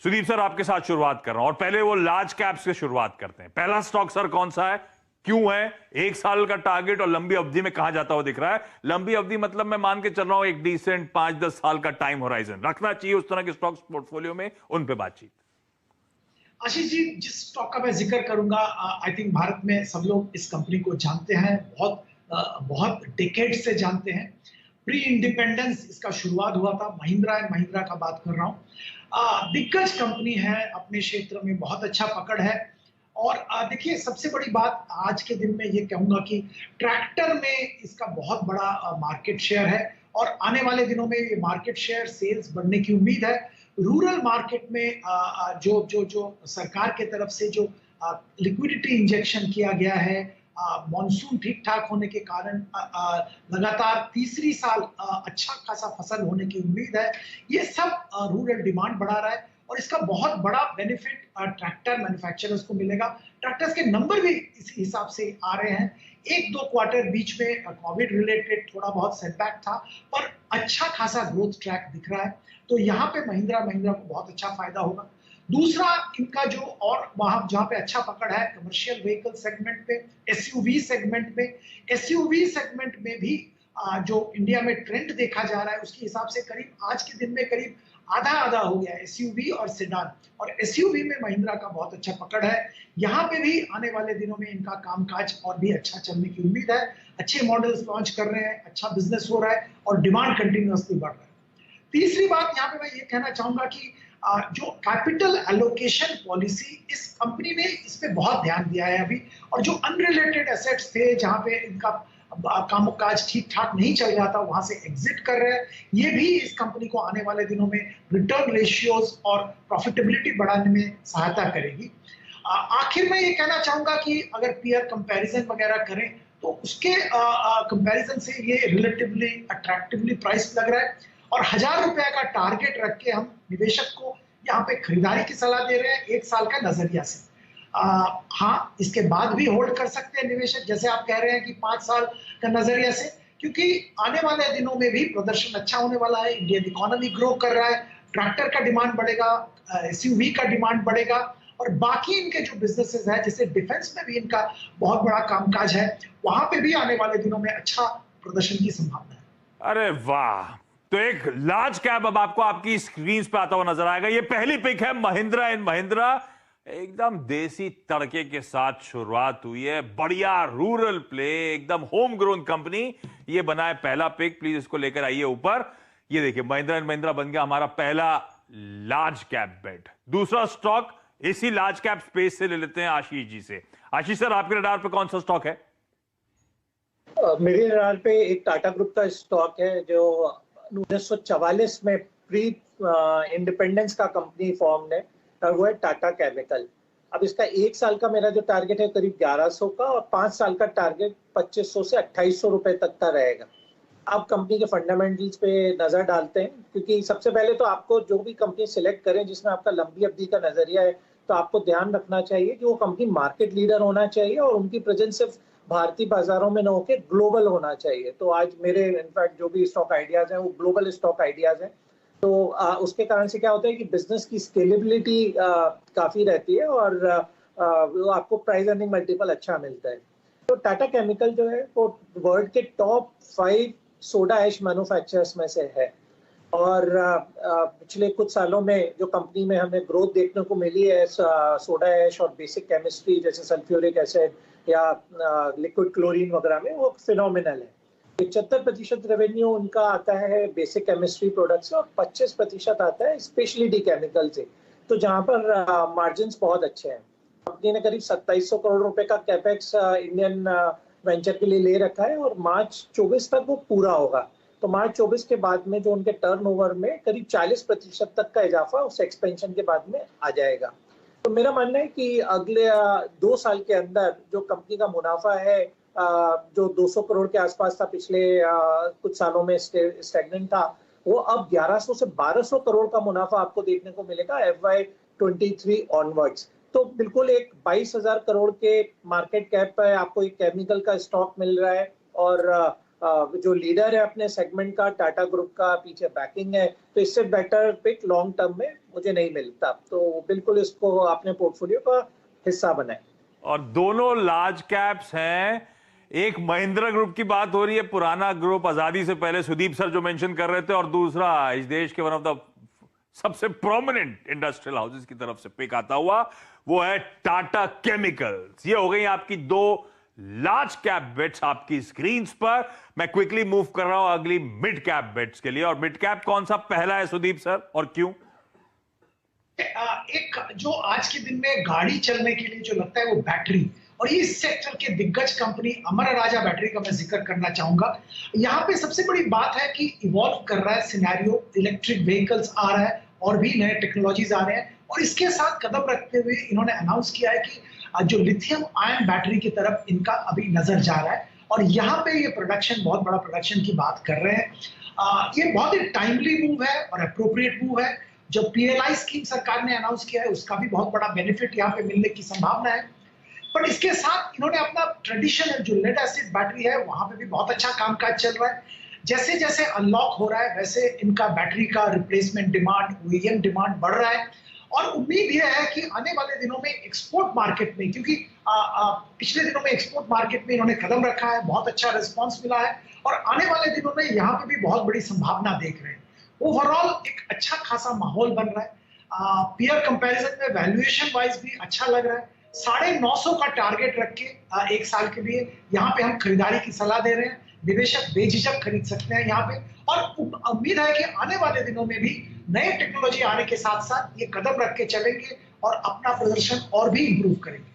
Sudeep sir, आपके साथ शुरुआत कर रहा हूं और पहले वो लार्ज कैप से शुरुआत करते हैं। पहला स्टॉक सर कौन सा है, क्यों है, एक साल का टारगेट और लंबी अवधि में कहां जाता हुआ दिख रहा है? लंबी अवधि मतलब मैं मान के चल रहा हूं एक डिसेंट 5-10 साल का टाइम होराइजन रखना चाहिए उस तरह के स्टॉक्स पोर्टफोलियो में, उन पे बातचीत। आशीष जी, जिस स्टॉक का मैं जिक्र करूंगा, आई थिंक भारत में सब लोग इस कंपनी को जानते हैं, बहुत डिकेड से जानते हैं। प्री इंडिपेंडेंस इसका शुरुआत हुआ था, महिंद्रा एंड महिंद्रा का बात कर रहा हूँ। दिग्गज कंपनी है, अपने क्षेत्र में बहुत अच्छा पकड़ है। और देखिए, सबसे बड़ी बात आज के दिन में ये कहूंगा कि ट्रैक्टर में इसका बहुत बड़ा मार्केट शेयर है और आने वाले दिनों में ये मार्केट शेयर सेल्स बढ़ने की उम्मीद है। रूरल मार्केट में जो सरकार के तरफ से जो लिक्विडिटी इंजेक्शन किया गया है, मॉनसून ठीक ठाक होने के कारण लगातार तीसरी साल अच्छा खासा फसल होने की उम्मीद है। ये सब रूरल डिमांड बढ़ा रहा है और इसका बहुत बड़ा बेनिफिट ट्रैक्टर मैन्युफैक्चरर्स को मिलेगा। ट्रैक्टर्स के नंबर भी इस हिसाब से आ रहे हैं। एक दो क्वार्टर बीच में कोविड रिलेटेड थोड़ा बहुत सेटबैक था, पर अच्छा खासा ग्रोथ ट्रैक दिख रहा है। तो यहाँ पे महिंद्रा को बहुत अच्छा फायदा होगा। दूसरा, इनका जो और वहां जहां पे अच्छा पकड़ है, कमर्शियल व्हीकल सेगमेंट पे, एसयूवी सेगमेंट में। एसयूवी सेगमेंट में भी जो इंडिया में ट्रेंड देखा जा रहा है, उसके हिसाब से करीब आज के दिन में करीब आधा आधा हो गया एसयूवी और सेडान। और एसयूवी में महिंद्रा का बहुत अच्छा पकड़ है। यहाँ पे भी आने वाले दिनों में इनका कामकाज और भी अच्छा चलने की उम्मीद है। अच्छे मॉडल्स लॉन्च कर रहे हैं, अच्छा बिजनेस हो रहा है और डिमांड कंटिन्यूअसली बढ़ रहा है। तीसरी बात यहाँ पे मैं ये कहना चाहूंगा कि जो कैपिटल एलोकेशन पॉलिसी, इस कंपनी ने इस पे बहुत ध्यान दिया है अभी। और जो अनरिलेटेड एसेट्स थे, जहां पे इनका कामकाज ठीक ठाक नहीं चल रहा था, वहां से एग्जिट कर रहे हैं। ये भी इस कंपनी को आने वाले दिनों में रिटर्न रेशियोज और प्रॉफिटेबिलिटी बढ़ाने में सहायता करेगी। आखिर में ये कहना चाहूंगा कि अगर पीयर कंपैरिजन वगैरह करें तो उसके कंपैरिजन से ये रिलेटिवली अट्रैक्टिवली प्राइस लग रहा है। और 1000 रुपए का टारगेट रख के हम निवेशक को यहाँ पे खरीदारी की सलाह दे रहे हैं, एक साल का नजरिया से। हाँ, इसके बाद भी होल्ड कर सकते हैं निवेशक, जैसे आप कह रहे हैं कि 5 साल का नजरिया से, क्योंकि आने वाले दिनों में भी प्रदर्शन अच्छा होने वाला है। इंडियन इकोनॉमी ग्रो कर रहा है, ट्रैक्टर का डिमांड बढ़ेगा, एसयूवी का डिमांड बढ़ेगा और बाकी इनके जो बिजनेसेस है, जैसे डिफेंस में भी इनका बहुत बड़ा कामकाज है, वहां पे भी आने वाले दिनों में अच्छा प्रदर्शन की संभावना है। अरे वाह, तो एक लार्ज कैप अब आपको आपकी स्क्रीन पे आता हुआ नजर आएगा। ये पहली पिक है महिंद्रा एंड महिंद्रा, एकदम देसी तड़के के साथ शुरुआत हुई है, बढ़िया रूरल प्ले, एकदम होम ग्रोन कंपनी। ये बना है पहला पिक, प्लीज इसको लेकर आइए ऊपर। ये देखिए, महिंद्रा एंड महिंद्रा बन गया हमारा पहला लार्ज कैप बेट। दूसरा स्टॉक इसी लार्ज कैप स्पेस से ले लेते हैं आशीष जी से। आशीष सर, आपके रडार पे कौन सा स्टॉक है? मेरे रडार पे एक टाटा ग्रुप का स्टॉक है जो 1944 में प्री इंडिपेंडेंस का कंपनी फॉर्म है, और वो है टाटा केमिकल। अब इसका एक साल का मेरा जो टारगेट है करीब 1100 का, और 5 साल का टारगेट 2500 से 2800 रुपए तक का रहेगा। आप कंपनी के फंडामेंटल्स पे नजर डालते हैं, क्योंकि सबसे पहले तो आपको जो भी कंपनी सिलेक्ट करें जिसमें आपका लंबी अवधि का नजरिया है, तो आपको ध्यान रखना चाहिए कि वो कंपनी मार्केट लीडर होना चाहिए और उनकी प्रेजेंस सिर्फ भारतीय बाजारों में न होकर ग्लोबल होना चाहिए। तो आज मेरे इनफैक्ट जो भी स्टॉक आइडियाज हैं वो ग्लोबल स्टॉक आइडियाज हैं। तो उसके कारण से क्या होता है कि बिजनेस की स्केलेबिलिटी काफी रहती है और वो आपको प्राइस अर्निंग मल्टीपल अच्छा मिलता है। तो टाटा केमिकल जो है वो वर्ल्ड के टॉप 5 सोडा ऐश मैन्युफैक्चरर्स में से है। और पिछले कुछ सालों में जो कंपनी में हमें ग्रोथ देखने को मिली है सोडा ऐश और बेसिक केमिस्ट्री जैसे सल्फ्यूरिक एसिड या लिक्विड क्लोरीन वगैरह में, वो फिनोमिनल है। 75% रेवेन्यू उनका आता है बेसिक केमिस्ट्री प्रोडक्ट से और 25% आता है स्पेशलिटी केमिकल से, तो जहां पर मार्जिन्स बहुत अच्छे हैं। कंपनी ने करीब 2700 करोड़ रुपए का कैपेक्स इंडियन वेंचर के लिए ले रखा है और मार्च 24 तक वो पूरा होगा। तो मार्च 24 के बाद में जो उनके टर्नओवर में करीब 40% तक का इजाफा उस एक्सपेंशन के बाद में आ जाएगा। तो मेरा मानना है कि अगले 2 साल के अंदर जो कंपनी का मुनाफा है जो 200 करोड़ के आसपास था पिछले कुछ सालों में स्टैग्नेंट था, वो अब 1100 से 1200 करोड़ का मुनाफा आपको देखने को मिलेगा FY23 ऑनवर्ड्स। तो बिल्कुल एक 22,000 करोड़ के मार्केट कैप पे आपको एक केमिकल का स्टॉक मिल रहा है और जो लीडर है अपने सेगमेंट का, टाटा ग्रुप का पीछे बैकिंग है, तो इससे बेटर पिक लॉन्ग टर्म में मुझे नहीं मिलता। तो बिल्कुल इसको अपने पोर्टफोलियो का हिस्सा बनाए। और दोनों लार्ज कैप्स हैं। एक महिंद्रा ग्रुप की बात हो रही है, पुराना ग्रुप, आजादी से पहले सुदीप सर जो मेंशन कर रहे थे, और दूसरा इस देश के वन ऑफ द सबसे प्रोमिनेंट इंडस्ट्रियल हाउसेस की तरफ से पिक आता हुआ, वो है टाटा केमिकल्स। ये हो गई आपकी दो लार्ज कैप बेट्स आपकी स्क्रीन पर। मैं क्विकली मूव कर रहा हूं अगली मिड कैप बेट्स के लिए। और मिड कैप कौन सा पहला है सुदीप सर, और क्यों? एक जो आज के दिन में गाड़ी चलने के लिए जो लगता है वो बैटरी, और ये इस सेक्टर के दिग्गज कंपनी अमर राजा बैटरी का मैं जिक्र करना चाहूंगा। यहाँ पे सबसे बड़ी बात है कि इवॉल्व कर रहा है सिनेरियो, इलेक्ट्रिक व्हीकल्स आ रहा है और भी नए टेक्नोलॉजीज आ रहे हैं, और इसके साथ कदम रखते हुए इन्होंने अनाउंस किया है कि जो लिथियम आयन बैटरी की तरफ इनका अभी नजर जा रहा है, और यहाँ पे ये प्रोडक्शन, बहुत बड़ा प्रोडक्शन की बात कर रहे हैं। ये बहुत ही टाइमली मूव है और अप्रोप्रिएट मूव है। जो पीएलआई स्कीम सरकार ने अनाउंस किया है उसका भी बहुत बड़ा बेनिफिट यहाँ पे मिलने की संभावना है। पर इसके साथ इन्होंने अपना ट्रेडिशनल जो लेड एसिड बैटरी है वहां पे भी बहुत अच्छा कामकाज चल रहा है। जैसे जैसे अनलॉक हो रहा है वैसे इनका बैटरी का रिप्लेसमेंट डिमांड, ओईएम डिमांड बढ़ रहा है, और उम्मीद यह है कि आने वाले दिनों में एक्सपोर्ट मार्केट में, क्योंकि पिछले दिनों में एक्सपोर्ट मार्केट में इन्होंने कदम रखा है, बहुत अच्छा रिस्पॉन्स मिला है, और आने वाले दिनों में यहाँ पे भी बहुत बड़ी संभावना देख रहे हैं। ओवरऑल एक अच्छा खासा माहौल बन रहा है। पीयर कंपैरिजन में वैल्यूएशन वाइज भी अच्छा लग रहा है। 950 का टारगेट रख के एक साल के लिए यहाँ पे हम खरीदारी की सलाह दे रहे हैं। निवेशक बेझिझक खरीद सकते हैं यहाँ पे, और उम्मीद है कि आने वाले दिनों में भी नए टेक्नोलॉजी आने के साथ साथ ये कदम रख के चलेंगे और अपना प्रदर्शन और भी इंप्रूव करेंगे।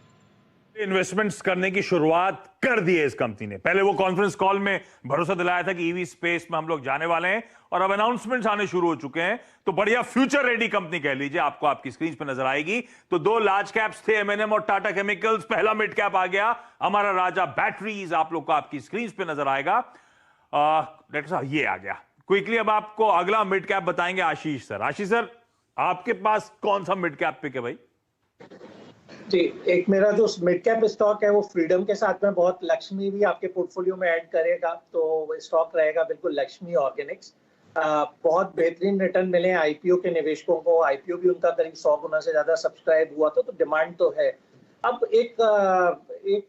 इन्वेस्टमेंट्स करने की शुरुआत कर दी है इस कंपनी ने। पहले वो कॉन्फ्रेंस कॉल में भरोसा दिलाया था कि ईवी स्पेस में हम लोग जाने वाले हैं, और अब अनाउंसमेंट्स आने शुरू हो चुके हैं। तो बढ़िया फ्यूचर रेडी कंपनी कह लीजिए, आपको आपकी स्क्रीन पर नजर आएगी। तो दो लार्ज कैप्स थे, एमएनएम और टाटा केमिकल्स। पहला मिड कैप आ गया हमारा राजा बैटरीज, आप लोग को आपकी स्क्रीन पे नजर आएगा। डॉक्टर साहब ये आ गया। क्विकली अब आपको अगला मिड कैप बताएंगे आशीष सर। आशीष सर, आपके पास कौन सा मिड कैप पिक है भाई? जी, एक मेरा जो मिड कैप स्टॉक है वो फ्रीडम के साथ में बहुत लक्ष्मी भी आपके पोर्टफोलियो में ऐड करेगा, तो स्टॉक रहेगा बिल्कुल लक्ष्मी ऑर्गेनिक्स। बहुत बेहतरीन रिटर्न मिले हैं आईपीओ के निवेशकों को। आईपीओ भी उनका करीब 100 गुना से ज्यादा सब्सक्राइब हुआ था, तो डिमांड तो है। अब एक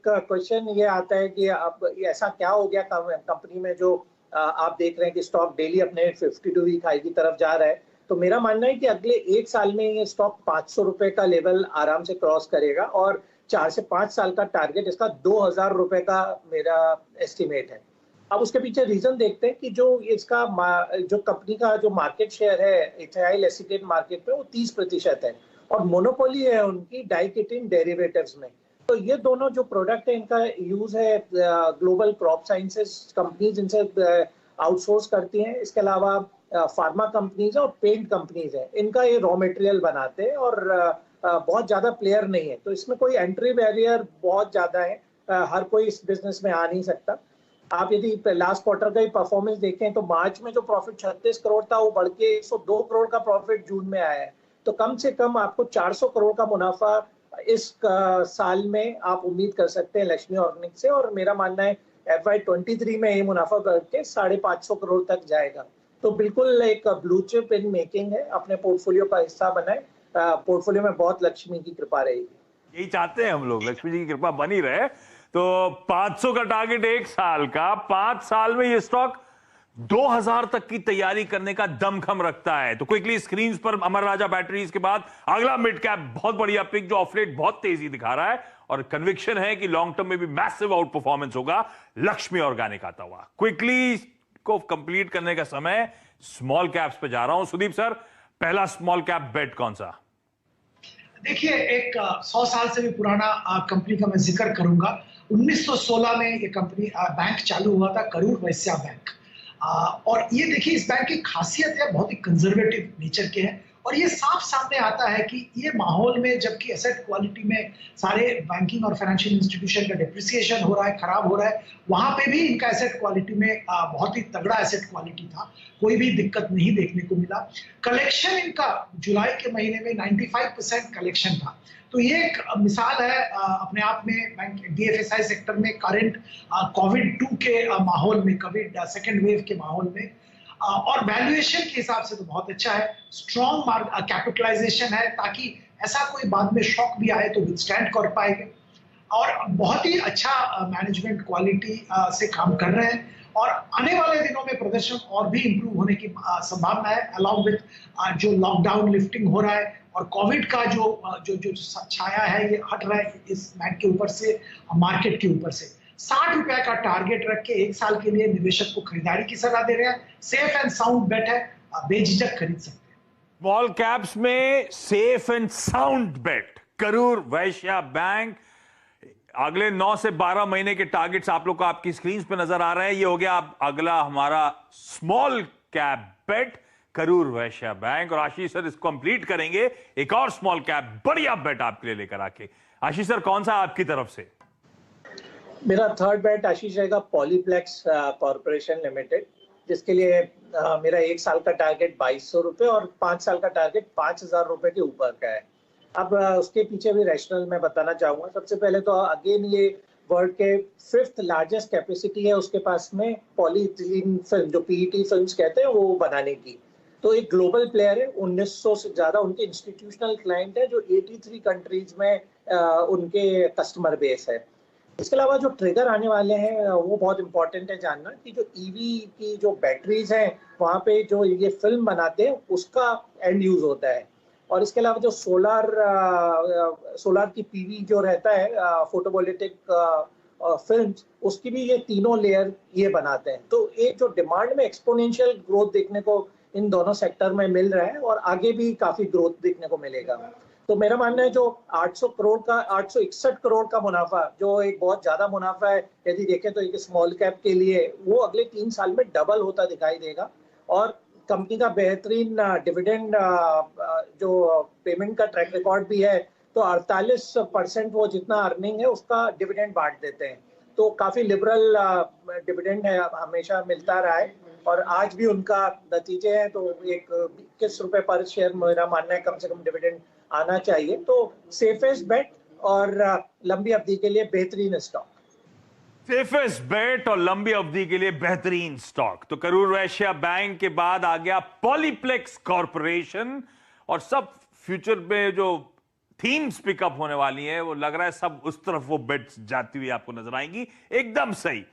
क्वेश्चन ये आता है कि अब ऐसा क्या हो गया कंपनी में जो आप देख रहे हैं कि स्टॉक डेली अपने 52 वीक हाई की तरफ जा रहा है। तो मेरा मानना है कि अगले एक साल में ये स्टॉक 500 रुपए का लेवल आराम से क्रॉस करेगा, और 4 से 5 साल का टारगेट इसका 2000 रुपए का मेरा एस्टिमेट है। अब उसके पीछे रीजन देखते हैं कि जो इसका जो कंपनी का जो मार्केट शेयर है इथाइल एसीटेट मार्केट में वो 30% है, और मोनोपोली है उनकी डाइकेटिन डेरिवेटिव्स में। तो ये दोनों जो प्रोडक्ट है इनका यूज है ग्लोबल क्रॉप साइंसेस कंपनीज इनसे आउटसोर्स करती हैं। इसके अलावा फार्मा कंपनीज और पेंट कंपनीज है, इनका ये रॉ मटेरियल बनाते हैं, और बहुत ज्यादा प्लेयर नहीं है, तो इसमें कोई एंट्री बैरियर बहुत ज्यादा है। हर कोई इस बिजनेस में आ नहीं सकता। आप यदि लास्ट क्वार्टर का ही परफॉर्मेंस देखें तो मार्च में जो प्रॉफिट 36 करोड़ था वो बढ़ के 102 करोड़ का प्रॉफिट जून में आया है। तो कम से कम आपको 400 करोड़ का मुनाफा इस साल में आप उम्मीद कर सकते हैं लक्ष्मी ऑर्गेनिक से, और मेरा मानना है FY23 में ये मुनाफा बढ़ के 550 करोड़ तक जाएगा। तो बिल्कुल एक ब्लू चिप इन मेकिंग है, अपने पोर्टफोलियो का हिस्सा बनाए। पोर्टफोलियो में बहुत लक्ष्मी की कृपा रहेगी। यही चाहते हैं हम लोग, लक्ष्मी जी की कृपा बनी रहे। तो 500 का टारगेट एक साल का, 5 साल में ये स्टॉक 2000 तक की तैयारी करने का दमखम रखता है। तो क्विकली स्क्रीन पर अमर राजा बैटरीज के बाद अगला मिड कैप बहुत बढ़िया पिक जो ऑफलेट बहुत तेजी दिखा रहा है, और कन्विक्शन है कि लॉन्ग टर्म में भी मैसिव आउट परफॉर्मेंस होगा, लक्ष्मी ऑर्गेनिक आता हुआ। क्विकली को कंप्लीट करने का समय स्मॉल कैप्स पे जा रहा हूं। सुदीप सर, पहला स्मॉल कैप बेट कौन सा? देखिए, एक 100 साल से भी पुराना कंपनी का मैं जिक्र करूंगा। 1916 में ये कंपनी बैंक चालू हुआ था, करूर वैश्य बैंक। और ये देखिए, इस बैंक की खासियत है बहुत ही कंजर्वेटिव नेचर के हैं, और ये साफ सामने आता है कि ये माहौल में जबकि एसेट क्वालिटी में सारे बैंकिंग और फाइनेंशियल इंस्टीट्यूशन का डिप्रिसिएशन हो रहा है, खराब हो रहा है, वहां पे भी इनका एसेट क्वालिटी में बहुत ही तगड़ा एसेट क्वालिटी था, कोई भी दिक्कत नहीं देखने को मिला। कलेक्शन इनका जुलाई के महीने में 95% कलेक्शन था, तो ये एक मिसाल है अपने आप में बैंक डीएफएसआई सेक्टर में करंट कोविड-2 के माहौल में, कोविड सेकंड वेव के माहौल में, और वैल्यूएशन के हिसाब से तो बहुत अच्छा है। स्ट्रॉन्ग कैपिटलाइजेशन है ताकि ऐसा कोई बाद में शॉक भी आए तो विथस्टैंड कर पाएंगे, और बहुत ही अच्छा मैनेजमेंट क्वालिटी से काम कर रहे हैं, और आने वाले दिनों में प्रदर्शन और भी इंप्रूव होने की संभावना है, अलॉन्ग विद जो लॉकडाउन लिफ्टिंग हो रहा है और कोविड का जो छाया है ये हट रहा है इस बैंक के ऊपर से, मार्केट के ऊपर से। 60 रुपए का टारगेट रख के 1 साल के लिए निवेशक को खरीदारी की सलाह दे रहे हैं। सेफ एंड साउंड बेट है, बेझिझक खरीद सकते हैं। स्मॉल कैप्स में safe and sound bat Karur Vysya bank. अगले 9 से 12 महीने के टारगेट्स आप लोग को आपकी स्क्रीन पे नजर आ रहे हैं। ये हो गया अगला हमारा स्मॉल कैप बेट करूर वैश्य बैंक, और आशीष सर इसको कंप्लीट करेंगे एक और स्मॉल कैप बढ़िया बेट आपके लिए लेकर आके। आशीष सर कौन सा आपकी तरफ से? मेरा थर्ड बेट आशीष रहेगा पॉलीप्लेक्स कॉर्पोरेशन लिमिटेड, जिसके लिए मेरा 1 साल का टारगेट 2200 रुपए और 5 साल का टारगेट 5000 रुपए के ऊपर का है। अब उसके पीछे भी रैशनल मैं बताना चाहूंगा। सबसे पहले तो अगेन ये वर्ल्ड के 5th लार्जेस्ट कैपेसिटी है उसके पास में पॉलीइथिलीन फिल्म, जो पीईटी फिल्म्स कहते हैं, वो बनाने की। तो एक ग्लोबल प्लेयर है, 1900 से ज्यादा उनके इंस्टीट्यूशनल क्लाइंट है, जो 83 कंट्रीज में उनके कस्टमर बेस है। इसके अलावा जो ट्रिगर आने वाले हैं वो बहुत इंपॉर्टेंट है जानना, कि जो ईवी की जो बैटरीज हैं वहाँ पे जो ये फिल्म बनाते हैं उसका एंड यूज होता है। और इसके अलावा जो सोलार की पीवी जो रहता है, फोटोवोल्टिक फिल्म्स, उसकी भी ये तीनों लेयर ये बनाते हैं। तो एक जो डिमांड में एक्सपोनेंशियल ग्रोथ देखने को इन दोनों सेक्टर में मिल रहा है, और आगे भी काफी ग्रोथ देखने को मिलेगा। तो मेरा मानना है जो 861 करोड़ का मुनाफा, जो एक बहुत ज्यादा मुनाफा है यदि देखें तो एक स्मॉल कैप के लिए, वो अगले 3 साल में डबल होता दिखाई देगा। और कंपनी का बेहतरीन डिविडेंड जो पेमेंट का ट्रैक रिकॉर्ड भी है, तो 48% वो जितना अर्निंग है उसका डिविडेंड बांट देते हैं। तो काफी लिबरल डिविडेंड है, हमेशा मिलता रहा है, और आज भी उनका नतीजे हैं। तो एक 21 रुपए पर शेयर मेरा मानना है कम से कम डिविडेंड आना चाहिए। तो सेफेस्ट बेट और लंबी अवधि के लिए बेहतरीन स्टॉक। सेफेस्ट बेट और लंबी अवधि के लिए बेहतरीन स्टॉक तो करूर वैश्य बैंक के बाद आ गया पॉलीप्लेक्स कॉर्पोरेशन। और सब फ्यूचर में जो थीम्स पिकअप होने वाली है, वो लग रहा है सब उस तरफ वो बेट्स जाती हुई आपको नजर आएंगी। एकदम सही।